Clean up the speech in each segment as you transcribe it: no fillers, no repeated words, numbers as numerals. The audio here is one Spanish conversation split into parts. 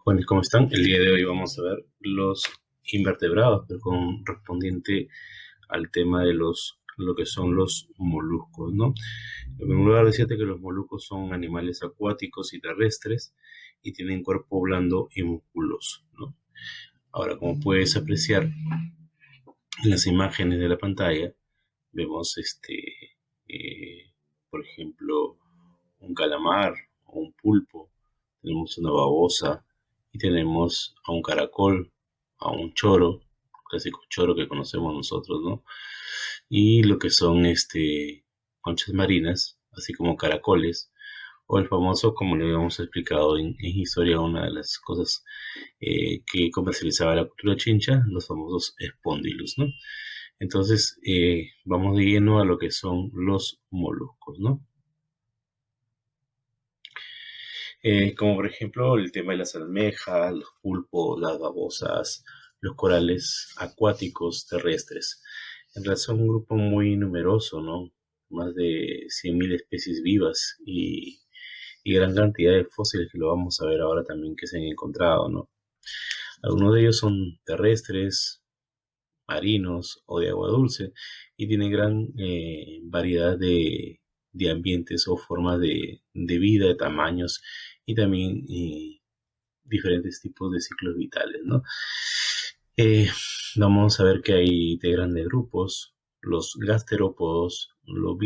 Bueno, ¿cómo están? El día de hoy vamos a ver los invertebrados, pero correspondiente al tema de lo que son los moluscos, ¿no? En primer lugar, decirte que los moluscos son animales acuáticos y terrestres y tienen cuerpo blando y musculoso, ¿no? Ahora, como puedes apreciar en las imágenes de la pantalla, vemos eh, por ejemplo, un calamar o un pulpo, tenemos una babosa y tenemos a un caracol, a un choro, clásico choro que conocemos nosotros, ¿no? Y lo que son conchas marinas, así como caracoles, o el famoso, como le habíamos explicado en historia, una de las cosas que comercializaba la cultura chincha, los famosos espondilus, ¿no? Entonces, vamos de lleno a lo que son los moluscos, ¿no? Como por ejemplo el tema de las almejas, los pulpos, las babosas, los corales acuáticos terrestres. En realidad son un grupo muy numeroso, ¿no? Más de 100.000 especies vivas y gran cantidad de fósiles que lo vamos a ver ahora también que se han encontrado, ¿no? Algunos de ellos son terrestres, marinos o de agua dulce y tienen gran variedad de ambientes o formas de vida, de tamaños y también diferentes tipos de ciclos vitales, ¿no? Eh, Vamos a ver que hay de grandes grupos, los gasterópodos, los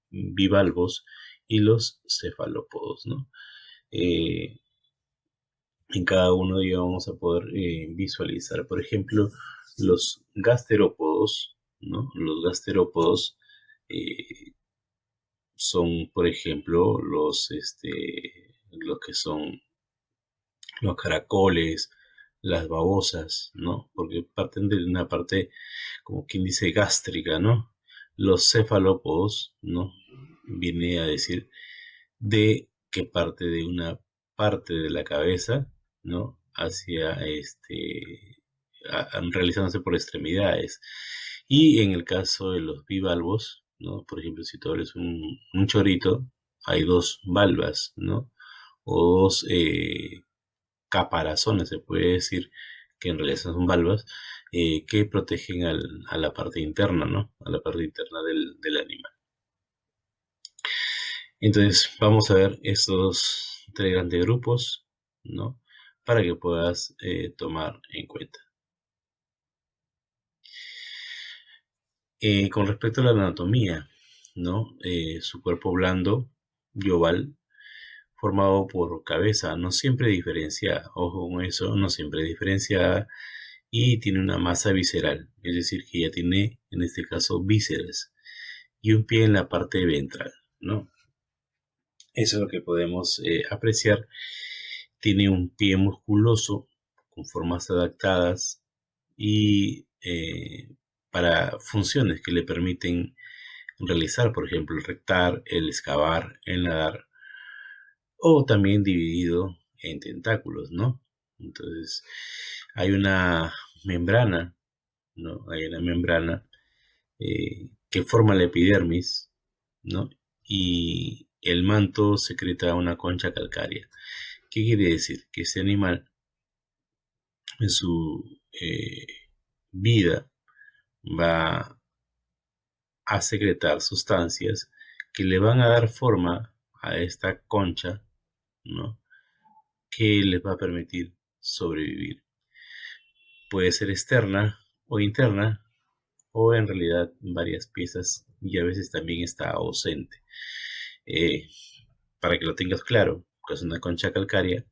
bivalvos y los cefalópodos, ¿no? Eh, en cada uno de ellos vamos a poder visualizar, por ejemplo, los gasterópodos, ¿no? Los gasterópodos eh, son, por ejemplo, los que son los caracoles, las babosas, ¿no? Porque parten de una parte, como quien dice, gástrica, ¿no? Los cefalópodos, ¿no? Viene a decir de que parte de una parte de la cabeza, ¿no? Hacia realizándose por extremidades. Y en el caso de los bivalvos, ¿no? Por ejemplo, si tú abres un chorrito, hay dos valvas, ¿no? O dos caparazones, se puede decir, que en realidad son valvas, que protegen a la parte interna, ¿no? A la parte interna del animal. Entonces, vamos a ver estos tres grandes grupos, ¿no? Para que puedas tomar en cuenta. Con respecto a la anatomía, ¿no? Su cuerpo blando y oval, formado por cabeza, no siempre diferenciada, ojo con eso, no siempre diferenciada, y tiene una masa visceral, es decir, que ya tiene, en este caso, vísceras, y un pie en la parte ventral, ¿no? Eso es lo que podemos apreciar. Tiene un pie musculoso con formas adaptadas y para funciones que le permiten realizar, por ejemplo, el rectar, el excavar, el nadar, o también dividido en tentáculos, ¿no? Entonces, hay una membrana, ¿no? Hay una membrana que forma la epidermis, ¿no? Y el manto secreta una concha calcárea. ¿Qué quiere decir? Que ese animal en su vida va a secretar sustancias que le van a dar forma a esta concha, ¿no? Que les va a permitir sobrevivir. Puede ser externa o interna, o en realidad varias piezas y a veces también está ausente. Eh, para que lo tengas claro, que es una concha calcárea,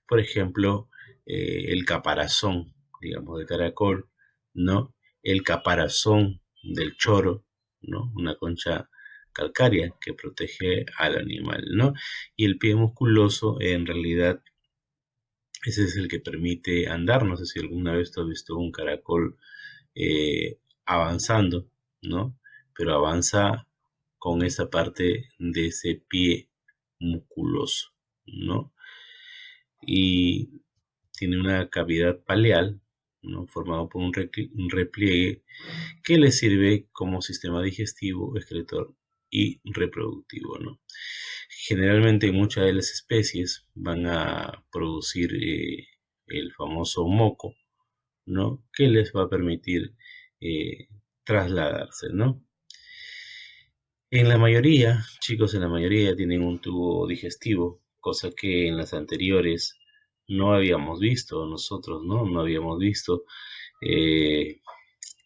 por ejemplo, el caparazón, digamos, de caracol, ¿no? El caparazón del choro, ¿no? Una concha calcárea que protege al animal, ¿no? Y el pie musculoso, en realidad, ese es el que permite andar. No sé si alguna vez tú has visto un caracol avanzando, ¿no? Pero avanza con esa parte de ese pie musculoso, ¿no? Y tiene una cavidad paleal, ¿no? Formado por un repliegue que le sirve como sistema digestivo, excretor y reproductivo, ¿no? Generalmente muchas de las especies van a producir el famoso moco, ¿no? Que les va a permitir trasladarse, ¿no? En la mayoría, chicos, en la mayoría tienen un tubo digestivo, cosa que en las anteriores no habíamos visto nosotros, ¿no? No habíamos visto eh,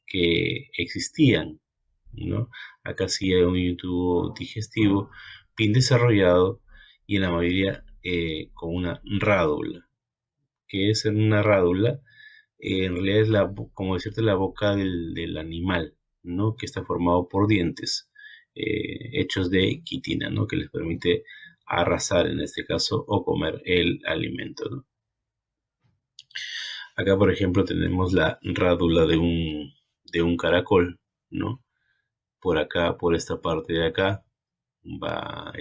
que existían, ¿no? Acá sí hay un tubo digestivo bien desarrollado y en la mayoría con una rádula. ¿Qué es una rádula? En realidad es como decirte, la boca del animal, ¿no? Que está formado por dientes hechos de quitina, ¿no? Que les permite arrasar en este caso o comer el alimento, ¿no? Acá, por ejemplo, tenemos la rádula de un caracol, ¿no? Por acá, por esta parte de acá, va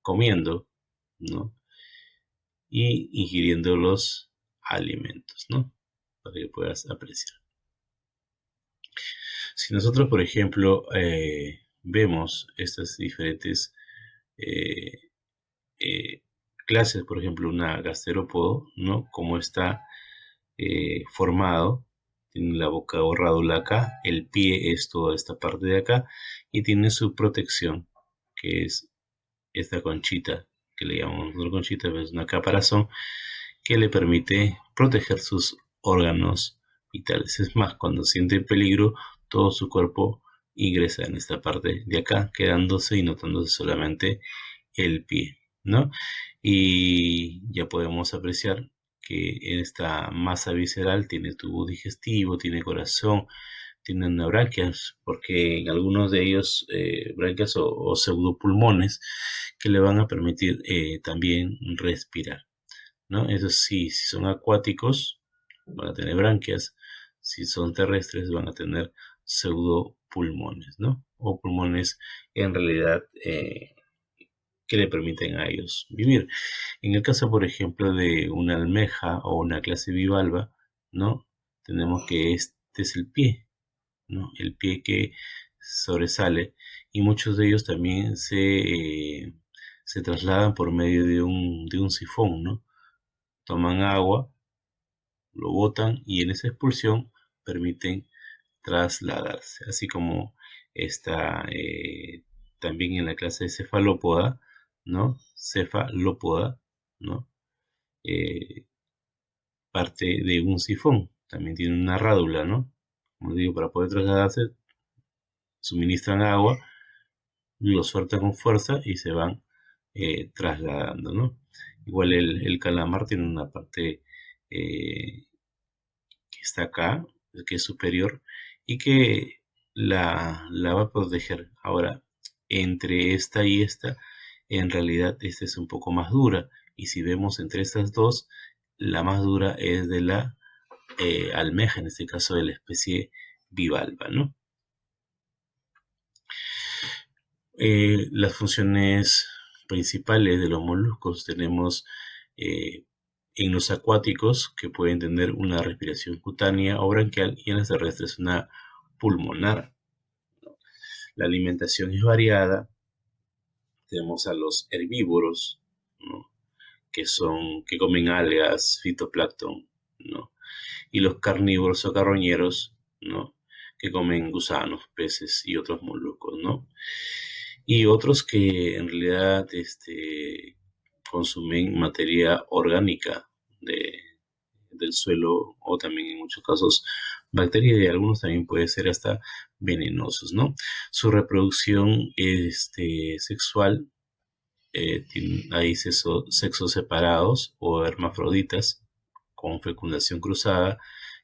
comiendo, ¿no? Y ingiriendo los alimentos, ¿no? Para que puedas apreciar. Si nosotros, por ejemplo, vemos estas diferentes eh, eh, clases, por ejemplo, una gasterópodo, ¿no? Cómo está formado, tiene la boca o rádula acá, el pie es toda esta parte de acá y tiene su protección, que es esta conchita, que le llamamos nosotros conchita, es una caparazón que le permite proteger sus órganos vitales. Es más, cuando siente peligro, todo su cuerpo ingresa en esta parte de acá, quedándose y notándose solamente el pie, ¿no? Y ya podemos apreciar que en esta masa visceral tiene tubo digestivo, tiene corazón, tienen branquias, porque en algunos de ellos branquias o pseudopulmones que le van a permitir también respirar, ¿no? Eso sí, si son acuáticos van a tener branquias, si son terrestres van a tener pseudopulmones, ¿no? O pulmones en realidad que le permiten a ellos vivir. En el caso, por ejemplo, de una almeja o una clase bivalva, ¿no? Tenemos que este es el pie, ¿no? El pie que sobresale y muchos de ellos también se trasladan por medio de un sifón, ¿no? Toman agua, lo botan y en esa expulsión permiten trasladarse, así como está también en la clase de cefalópoda, ¿no? Cefalópoda, ¿no? Eh, parte de un sifón, también tiene una rádula, ¿no? Como digo, para poder trasladarse, suministran agua, lo sueltan con fuerza y se van trasladando, ¿no? Igual el calamar tiene una parte que está acá, que es superior, y que la va a proteger. Ahora, entre esta y esta, en realidad esta es un poco más dura, y si vemos entre estas dos, la más dura es de la almeja, en este caso de la especie bivalva, ¿no? Las funciones principales de los moluscos tenemos en los acuáticos que pueden tener una respiración cutánea o branquial y en las terrestres una pulmonar. La alimentación es variada. Tenemos a los herbívoros, ¿no? que comen algas, fitoplancton, ¿no? Y los carnívoros o carroñeros, ¿no? Que comen gusanos, peces y otros moluscos, ¿no? Y otros que en realidad consumen materia orgánica del suelo o también en muchos casos bacterias y algunos también pueden ser hasta venenosos, ¿no? Su reproducción sexual hay sexos separados o hermafroditas con fecundación cruzada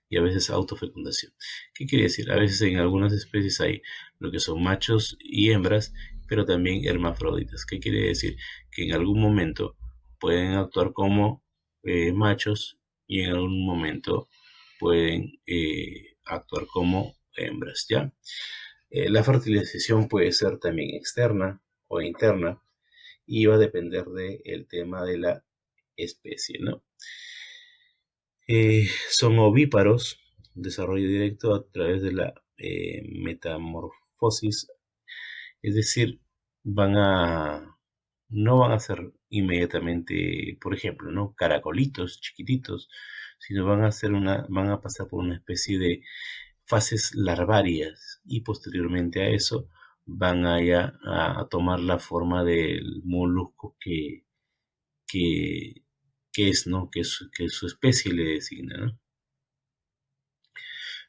y a veces autofecundación. ¿Qué quiere decir? A veces en algunas especies hay lo que son machos y hembras, pero también hermafroditas. ¿Qué quiere decir? Que en algún momento pueden actuar como machos y en algún momento pueden actuar como hembras, ¿ya? La fertilización puede ser también externa o interna y va a depender del tema de la especie, ¿no? Son ovíparos, desarrollo directo a través de la metamorfosis, es decir, van a no van a ser inmediatamente, por ejemplo, ¿no? Caracolitos chiquititos, sino van a pasar por una especie de fases larvarias y posteriormente a eso van a tomar la forma del molusco que, que es, ¿no? Que su especie le designa, ¿no?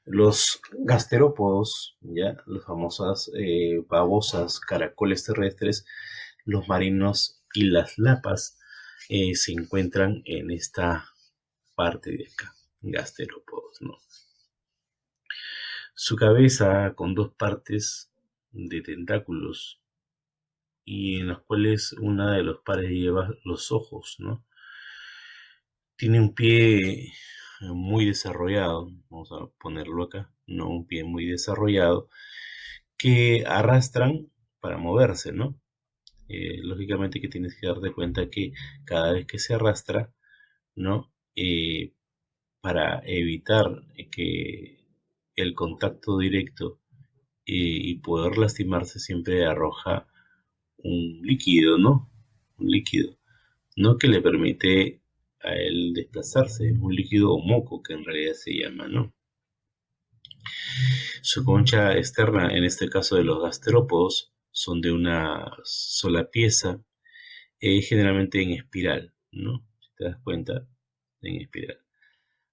Los gasterópodos, ya, las famosas babosas, caracoles terrestres, los marinos y las lapas se encuentran en esta parte de acá, gasterópodos, ¿no? Su cabeza con dos partes de tentáculos y en las cuales una de los pares lleva los ojos, ¿no? Tiene un pie muy desarrollado, vamos a ponerlo acá, ¿no? Un pie muy desarrollado que arrastran para moverse, ¿no? Lógicamente que tienes que darte cuenta que cada vez que se arrastra, ¿no? Para evitar que el contacto directo y poder lastimarse siempre arroja un líquido, ¿no? Un líquido, ¿no? Que le permite a él desplazarse, un líquido o moco que en realidad se llama, ¿no? Su concha externa, en este caso de los gasterópodos, son de una sola pieza, generalmente en espiral, ¿no? Si te das cuenta, en espiral.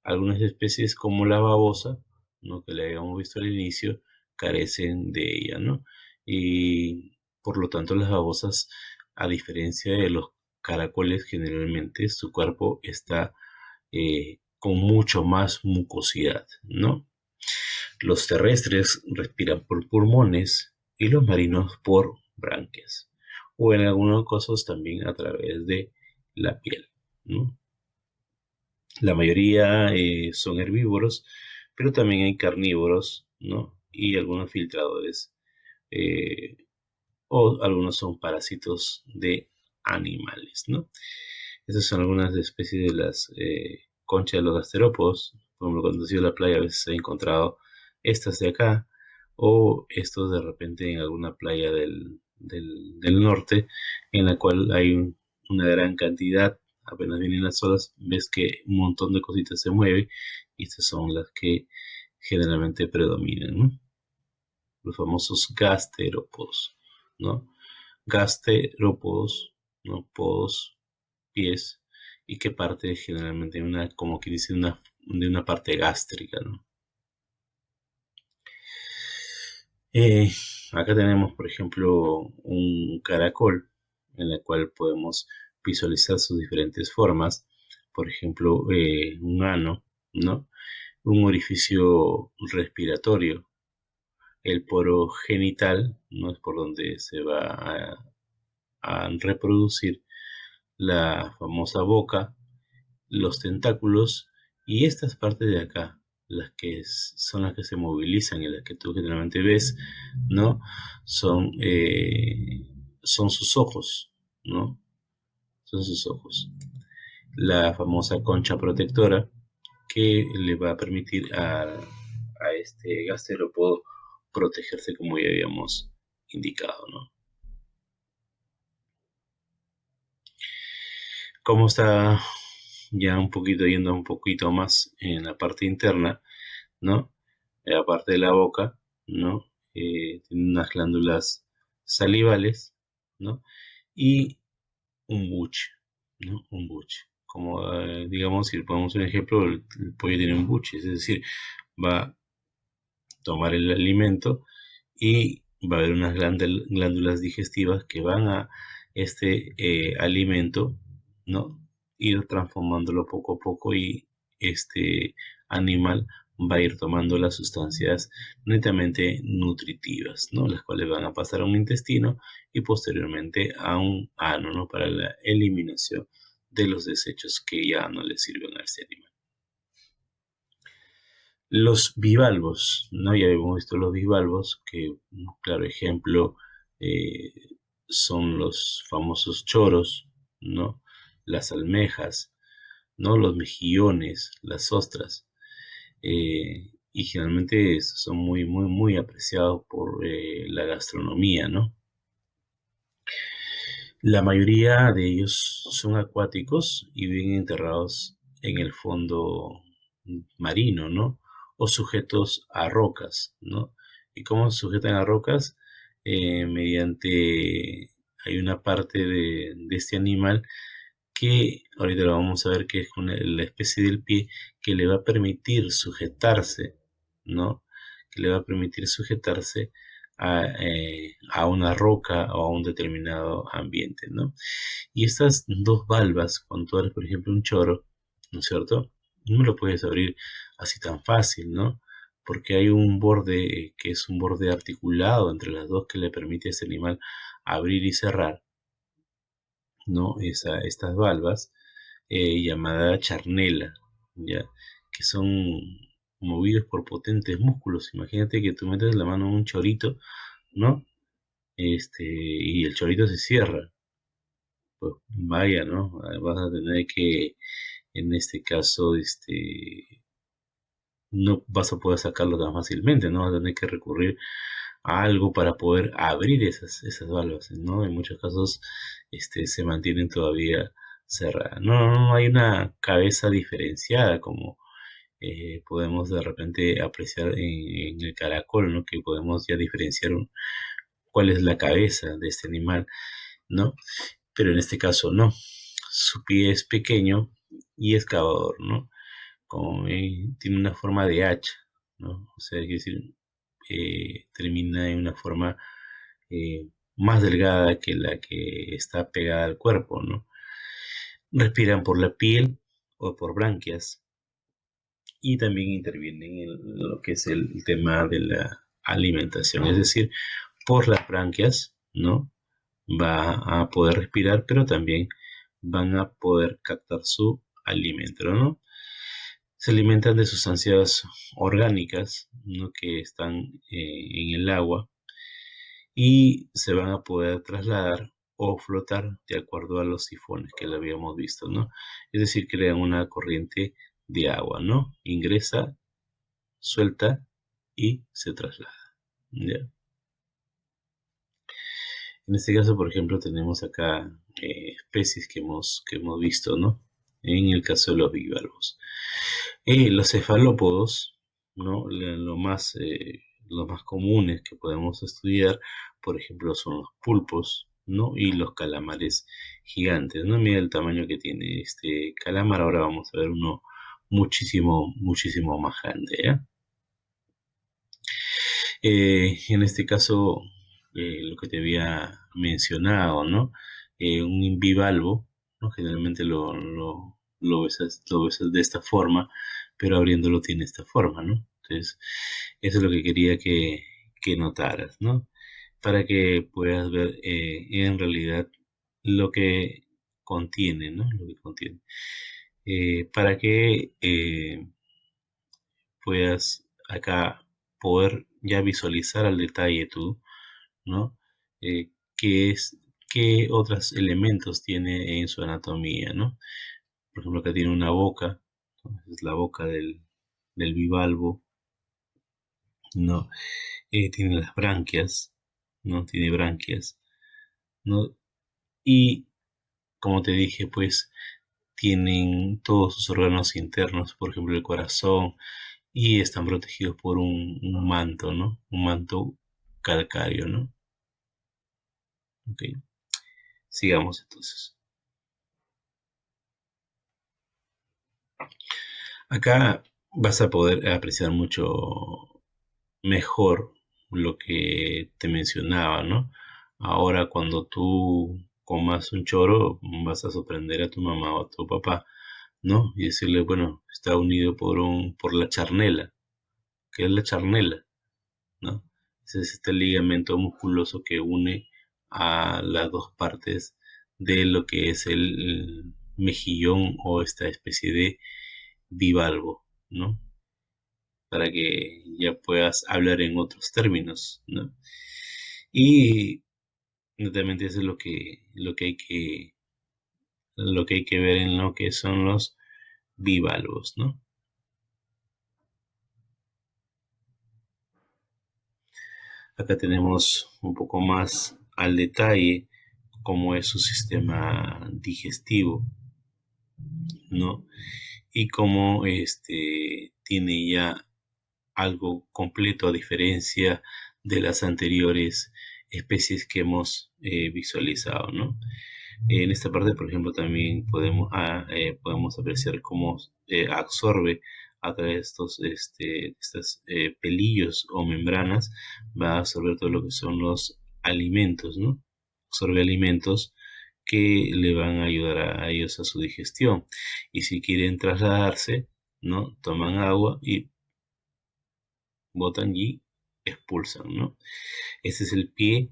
Algunas especies como la babosa, ¿no? Que la habíamos visto al inicio, carecen de ella, ¿no? Y por lo tanto las babosas, a diferencia de los caracoles, generalmente su cuerpo está con mucho más mucosidad, ¿no? Los terrestres respiran por pulmones y los marinos por branquias, o en algunos casos también a través de la piel, ¿no? La mayoría son herbívoros, pero también hay carnívoros, ¿no? Y algunos filtradores, eh, o algunos son parásitos de animales, ¿no? Esas son algunas especies de las conchas de los gasterópodos. Por ejemplo, cuando he ido a la playa a veces he encontrado estas de acá, o estos de repente en alguna playa del norte, en la cual hay una gran cantidad, apenas vienen las olas, ves que un montón de cositas se mueve, y estas son las que generalmente predominan, ¿no? Los famosos gasterópodos, ¿no? Gasterópodos, ¿no? Podos, pies, y que parte generalmente de una, como que dice, de una parte gástrica, ¿no? Eh, Acá tenemos, por ejemplo, un caracol en el cual podemos visualizar sus diferentes formas. Por ejemplo, un ano, ¿no? Un orificio respiratorio, el poro genital, no es por donde se va a reproducir, la famosa boca, los tentáculos y estas partes de acá, las que son las que se movilizan y las que tú generalmente ves, ¿no? Son, son sus ojos, ¿no? Son sus ojos. La famosa concha protectora que le va a permitir a este gasterópodo protegerse como ya habíamos indicado, ¿no? Como está ya un poquito yendo un poquito más en la parte interna, ¿no? Aparte de la boca, ¿no? Tiene unas glándulas salivales, ¿no? Y un buche, ¿no? Un buche. Como, digamos, si ponemos un ejemplo, el pollo tiene un buche, es decir, va a tomar el alimento y va a haber unas glándulas digestivas que van a este alimento, ¿no? Ir transformándolo poco a poco y este animal va a ir tomando las sustancias netamente nutritivas, ¿no? Las cuales van a pasar a un intestino y posteriormente a un ano, ¿no? Para la eliminación de los desechos que ya no le sirven a ese animal. Los bivalvos, ¿no? Ya hemos visto los bivalvos, que un claro ejemplo eh, son los famosos choros, ¿no? Las almejas, ¿no? Los mejillones, las ostras. Y generalmente estos son muy, muy, muy apreciados por la gastronomía, ¿no? La mayoría de ellos son acuáticos y viven enterrados en el fondo marino, ¿no? O sujetos a rocas, ¿no? ¿Y cómo se sujetan a rocas? Mediante, hay una parte de este animal que ahorita lo vamos a ver, que es la especie del pie que le va a permitir sujetarse, ¿no? Que le va a permitir sujetarse a una roca o a un determinado ambiente, ¿no? Y estas dos valvas, cuando tú abres, por ejemplo, un choro, ¿no es cierto? No lo puedes abrir así tan fácil, ¿no? Porque hay un borde que es un borde articulado entre las dos que le permite a ese animal abrir y cerrar, ¿no? Estas valvas, llamada charnela, ¿ya? Que son movidos por potentes músculos. Imagínate que tú metes la mano en un chorito, ¿no? Y el chorito se cierra. Pues vaya, ¿no? Vas a tener que, en este caso, no vas a poder sacarlo tan fácilmente, ¿no? Vas a tener que recurrir a algo para poder abrir esas válvulas, ¿no? En muchos casos, se mantienen todavía cerradas. No hay una cabeza diferenciada como podemos de repente apreciar en el caracol, ¿no? Que podemos ya diferenciar cuál es la cabeza de este animal, ¿no? Pero en este caso no. Su pie es pequeño y excavador, ¿no? Como tiene una forma de hacha, ¿no? O sea, es decir, termina en una forma más delgada que la que está pegada al cuerpo, ¿no? Respiran por la piel o por branquias y también intervienen en lo que es el tema de la alimentación, es decir, por las branquias, ¿no? Va a poder respirar, pero también van a poder captar su alimento, ¿no? Se alimentan de sustancias orgánicas, ¿no? Que están en el agua y se van a poder trasladar o flotar de acuerdo a los sifones que lo habíamos visto, ¿no? Es decir, crean una corriente de agua, ¿no? Ingresa, suelta y se traslada, ¿ya? En este caso, por ejemplo, tenemos acá especies que hemos visto, ¿no? En el caso de los bivalvos. Los cefalópodos, ¿no? Los más comunes que podemos estudiar, por ejemplo, son los pulpos, ¿no? Y los calamares gigantes, ¿no? Mira el tamaño que tiene este calamar. Ahora vamos a ver uno muchísimo, muchísimo más grande, ¿ya? En este caso, lo que te había mencionado, ¿no? Un bivalvo, ¿no? Generalmente lo ves de esta forma, pero abriéndolo tiene esta forma, ¿no? Entonces, eso es lo que quería que notaras, ¿no? Para que puedas ver en realidad lo que contiene, ¿no? Lo que contiene. Para que puedas acá poder ya visualizar al detalle tú, ¿no? Qué qué otros elementos tiene en su anatomía, ¿no? Por ejemplo, acá tiene una boca, ¿no? Es la boca del bivalvo, ¿no? Tiene las branquias, ¿no? Tiene branquias, ¿no? Y como te dije, pues tienen todos sus órganos internos, por ejemplo, el corazón, y están protegidos por un manto, ¿no? Un manto calcáreo, ¿no? Ok, sigamos entonces. Acá vas a poder apreciar mucho mejor lo que te mencionaba, ¿no? Ahora cuando tú comas un choro, vas a sorprender a tu mamá o a tu papá, ¿no? Y decirle, bueno, está unido por la charnela. ¿Qué es la charnela? ¿No? Ese es este ligamento musculoso que une a las dos partes de lo que es el mejillón o esta especie de bivalvo, ¿no? Para que ya puedas hablar en otros términos, ¿no? Y netamente eso es lo que hay que ver en lo que son los bivalvos, ¿no? Acá tenemos un poco más al detalle cómo es su sistema digestivo, ¿no? Y cómo tiene ya algo completo a diferencia de las anteriores especies que hemos visualizado, ¿no? En esta parte, por ejemplo, también podemos apreciar cómo absorbe a través de estos pelillos o membranas, va a absorber todo lo que son los alimentos, ¿no? Absorbe alimentos que le van a ayudar a ellos a su digestión. Y si quieren trasladarse, ¿no? Toman agua y botan y expulsan, ¿no? Ese es el pie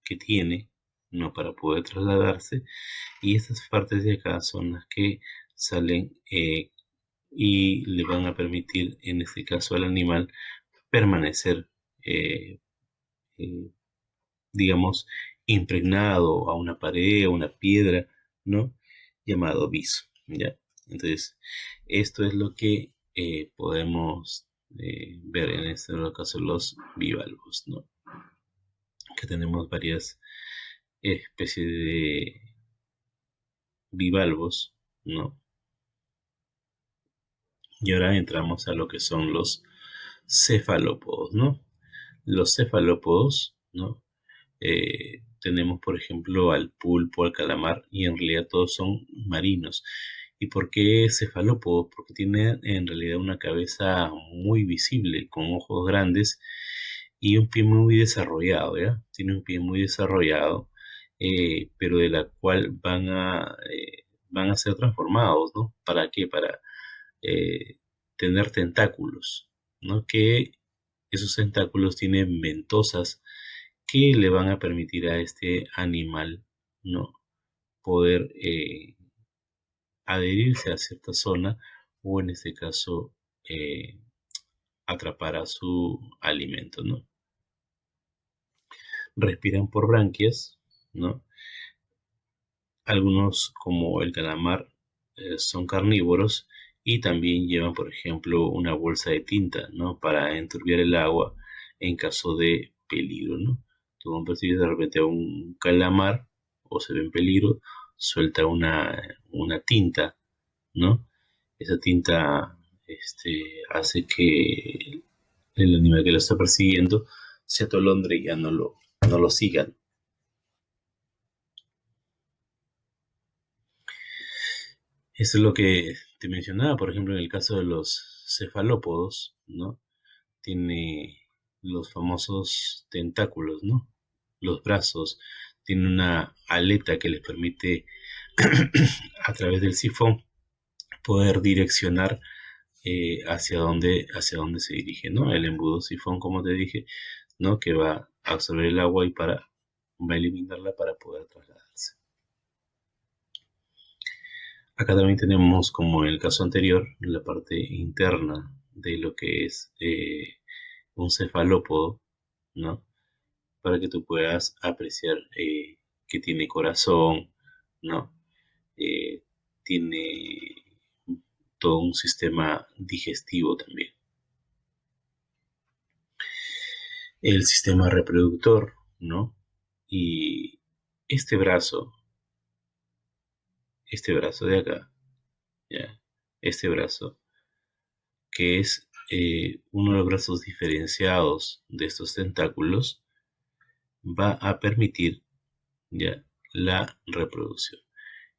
que tiene, ¿no? Para poder trasladarse. Y estas partes de acá son las que salen y le van a permitir, en este caso al animal, permanecer, eh, eh, digamos, impregnado a una pared, a una piedra, ¿no? Llamado viso, ¿ya? Entonces, esto es lo que podemos ver en este caso los bivalvos, ¿no? Que tenemos varias especies de bivalvos, ¿no? Y ahora entramos a lo que son los cefalópodos, ¿no? Los cefalópodos, ¿no? Tenemos, por ejemplo, al pulpo, al calamar, y en realidad todos son marinos. ¿Y por qué cefalópodos? Porque tienen en realidad una cabeza muy visible, con ojos grandes y un pie muy desarrollado, ¿ya? Tiene un pie muy desarrollado, pero de la cual van a ser transformados, ¿no? ¿Para qué? Para eh, tener tentáculos, ¿no? Que esos tentáculos tienen ventosas que le van a permitir a este animal, ¿no? Poder adherirse a cierta zona o en este caso eh, atrapar a su alimento, ¿no? Respiran por branquias, ¿no? Algunos, como el calamar, son carnívoros y también llevan, por ejemplo, una bolsa de tinta, ¿no? Para enturbiar el agua en caso de peligro, ¿no? Tú percibes de repente a un calamar o se ve en peligro, suelta una tinta, ¿no? Esa tinta hace que el animal que lo está persiguiendo se atolondre y ya no lo sigan. Eso es lo que te mencionaba, por ejemplo, en el caso de los cefalópodos, ¿no? Tiene los famosos tentáculos, ¿no? Los brazos, tiene una aleta que les permite a través del sifón poder direccionar hacia dónde se dirige, ¿no? El embudo sifón, como te dije, ¿no? Que va a absorber el agua y va a eliminarla para poder trasladarse. Acá también tenemos, como en el caso anterior, la parte interna de lo que es un cefalópodo, ¿no? Para que tú puedas apreciar que tiene corazón, ¿no? Eh, Tiene todo un sistema digestivo también. El sistema reproductor, ¿no? Y este brazo, este brazo de acá, ¿ya? Este brazo que es uno de los brazos diferenciados de estos tentáculos, va a permitir ya la reproducción.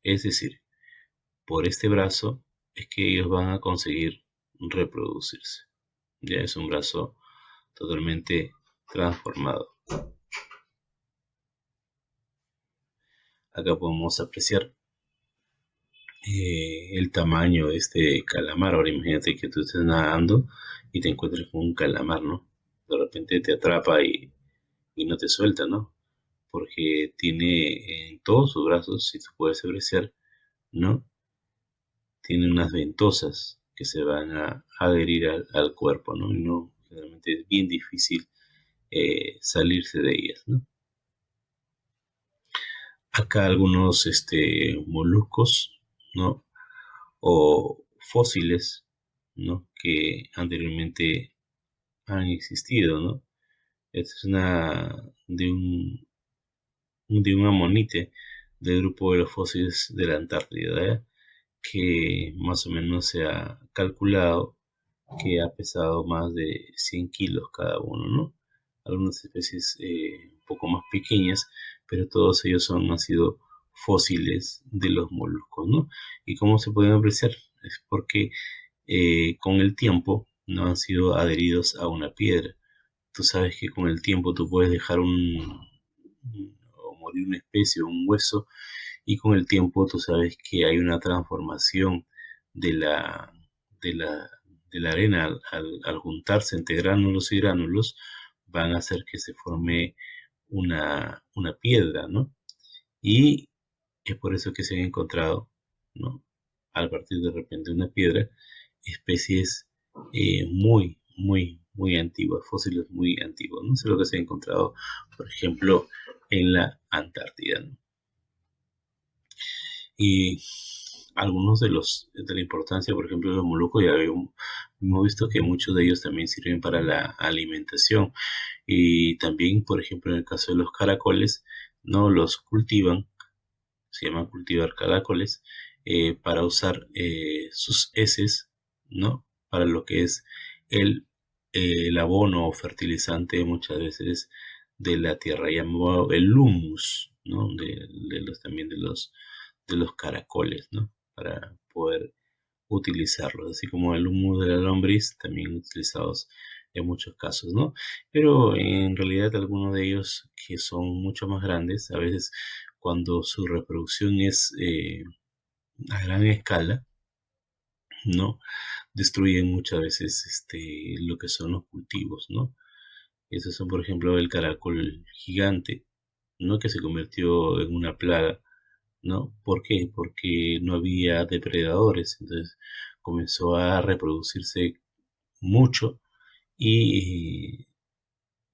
Es decir, por este brazo es que ellos van a conseguir reproducirse. Ya es un brazo totalmente transformado. Acá podemos apreciar el tamaño de este calamar. Ahora imagínate que tú estés nadando y te encuentres con un calamar, ¿no? De repente te atrapa y no te suelta, ¿no? Porque tiene en todos sus brazos, si tú puedes apreciar, ¿no? Tiene unas ventosas que se van a adherir al cuerpo, ¿no? Y no, generalmente es bien difícil salirse de ellas, ¿no? Acá algunos moluscos, ¿no? O fósiles, ¿no? Que anteriormente han existido, ¿no? Esta es una de un de un amonite del grupo de los fósiles de la Antártida, que más o menos se ha calculado que ha pesado más de 100 kilos cada uno, ¿no? Algunas especies un poco más pequeñas, pero todos ellos han sido fósiles de los moluscos, ¿no? ¿Y cómo se pueden apreciar? Es porque con el tiempo no han sido adheridos a una piedra. Tú sabes que con el tiempo tú puedes dejar o morir una especie o un hueso, y con el tiempo tú sabes que hay una transformación de la, de la, de la arena al juntarse entre gránulos y gránulos, van a hacer que se forme una piedra, ¿no? Y es por eso que se han encontrado, ¿no? Al partir de repente de una piedra, especies muy antiguas, fósiles muy antiguos, ¿no? Eso es lo que se ha encontrado, por ejemplo, en la Antártida, ¿no? Y algunos de la importancia, por ejemplo, de los moluscos, hemos visto que muchos de ellos también sirven para la alimentación. Y también, por ejemplo, en el caso de los caracoles, no los cultivan, se llama cultivar caracoles, para usar sus heces, ¿no? Para lo que es el, el abono o fertilizante muchas veces de la tierra, llamado el humus, ¿no? También de los caracoles, ¿no? Para poder utilizarlos, así como el humus de la lombriz, también utilizados en muchos casos, ¿no? Pero en realidad algunos de ellos que son mucho más grandes, a veces cuando su reproducción es a gran escala, ¿no? Destruyen muchas veces lo que son los cultivos, ¿no? Esos son, por ejemplo, el caracol gigante, ¿no? Que se convirtió en una plaga, ¿no? ¿Por qué? Porque no había depredadores, entonces comenzó a reproducirse mucho y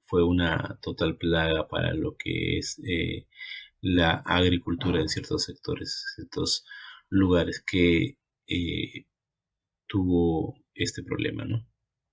fue una total plaga para lo que es la agricultura en ciertos sectores, ciertos lugares que eh, tuvo este problema, ¿no?